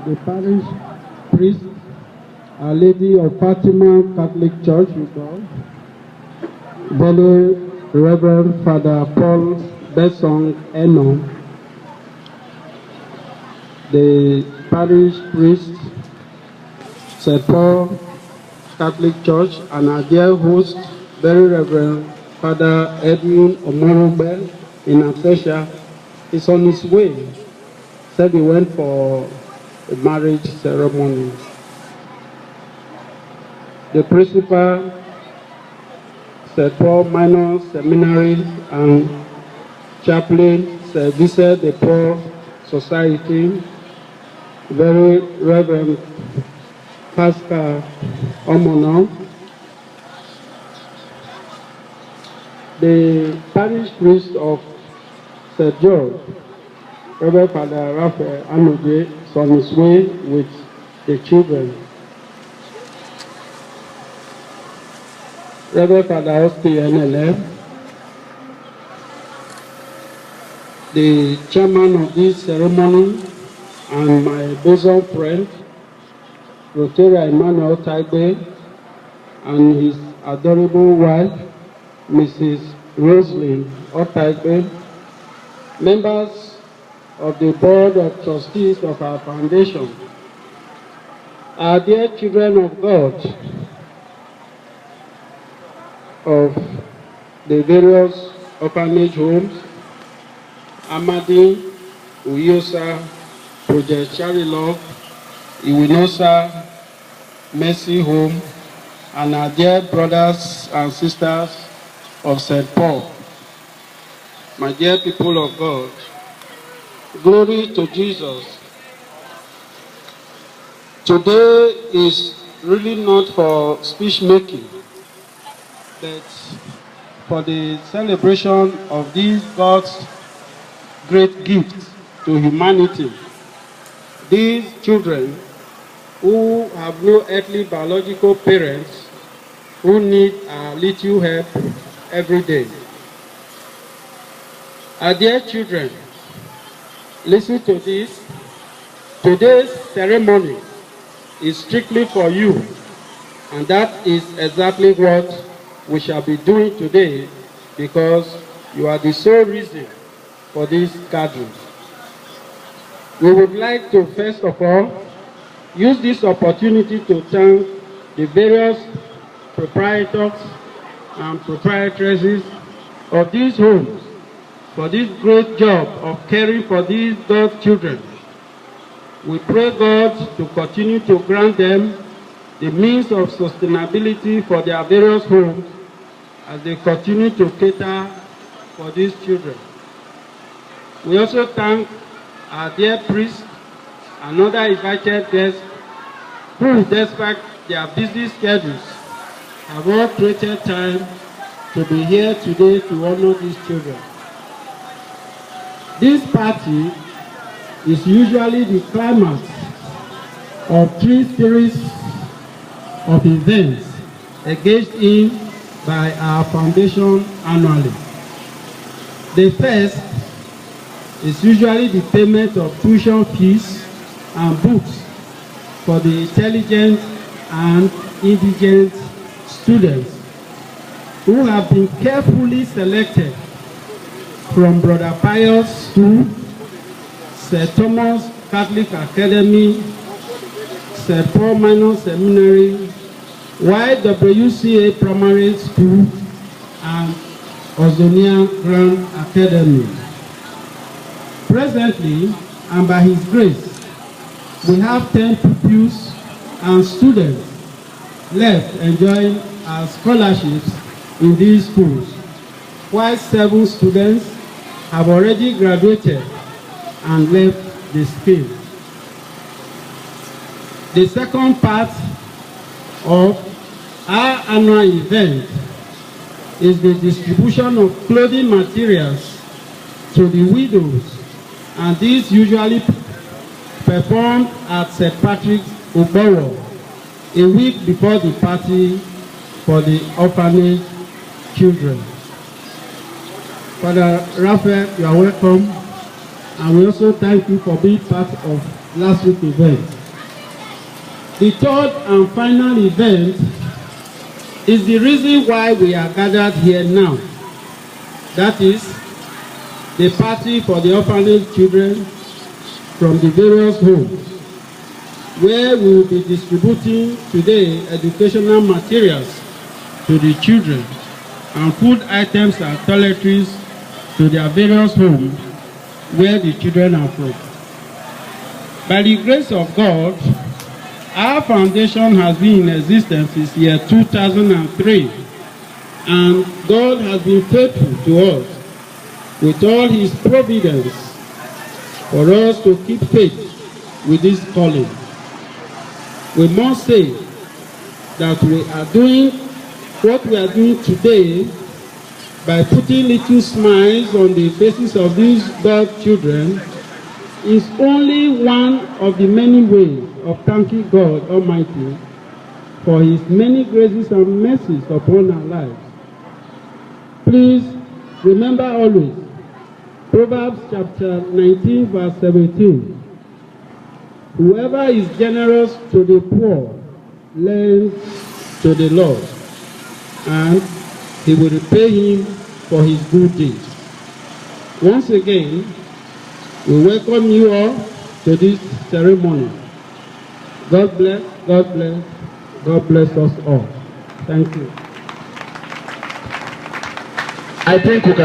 the parish priest, Our Lady of Fatima Catholic Church, Very Reverend Father Paul Besong Eno, the parish priest, St. Paul Catholic Church, and our dear host, Very Reverend Father Edmund Omorogbe in Atesha, is on his way. Said he went for a marriage ceremony. The principal, St. Paul Minor Seminary, and chaplain, St. Vincent de Paul Society, Very Reverend Pascal Omono, the parish priest of St. George, Reverend Father Raphael Anoje, is on his way with the children. Reverend Father Osti NLM, the chairman of this ceremony, and my bosom friend, Rotary Emmanuel Taigbe, and his adorable wife, Mrs. Rosalind Otaigbe, members of the board of trustees of our foundation, our dear children of God of the various orphanage homes, Amadi, Uyosa, Project Charilove, Iwinosa, Mercy Home, and our dear brothers and sisters of St. Paul. My dear people of God, glory to Jesus. Today is really not for speech making, but for the celebration of these God's great gifts to humanity. These children who have no earthly biological parents, who need our little help every day. Our dear children, listen to this. Today's ceremony is strictly for you, and that is exactly what we shall be doing today, because you are the sole reason for this gathering. We would like to first of all use this opportunity to thank the various proprietors and proprietresses of these homes for this great job of caring for these God's children. We pray God to continue to grant them the means of sustainability for their various homes as they continue to cater for these children. We also thank our dear priests and other invited guests who, despite their busy schedules, have all created time to be here today to honor these children. This party is usually the climax of 3 series of events engaged in by our foundation annually. The first is usually the payment of tuition fees and books for the intelligent and indigent students who have been carefully selected from Brother Pius School, St. Thomas Catholic Academy, St. Paul Minor Seminary, YWCA Primary School, and Ozonia Grand Academy. Presently, and by His grace, we have 10 pupils and students left enjoying our scholarships in these schools, while 7 students have already graduated and left the scheme. The second part of our annual event is the distribution of clothing materials to the widows, and this usually performed at St. Patrick's Uboro a week before the party for the orphanage children. Father Raphael, you are welcome, and we also thank you for being part of last week's event. The third and final event is the reason why we are gathered here now. That is the party for the orphanage children from the various homes, where we will be distributing today educational materials to the children and food items and toiletries to their various homes where the children are from. By the grace of God, our foundation has been in existence since year 2003, and God has been faithful to us with all his providence for us to keep faith with this calling. We must say that we are doing what we are doing today by putting little smiles on the faces of these God children is only one of the many ways of thanking God Almighty for his many graces and mercies upon our lives. Please remember always Proverbs chapter 19 verse 17. Whoever is generous to the poor lends to the Lord, and he will repay him for his good deeds. Once again, we welcome you all to this ceremony. God bless, God bless, God bless us all. Thank you. I think we can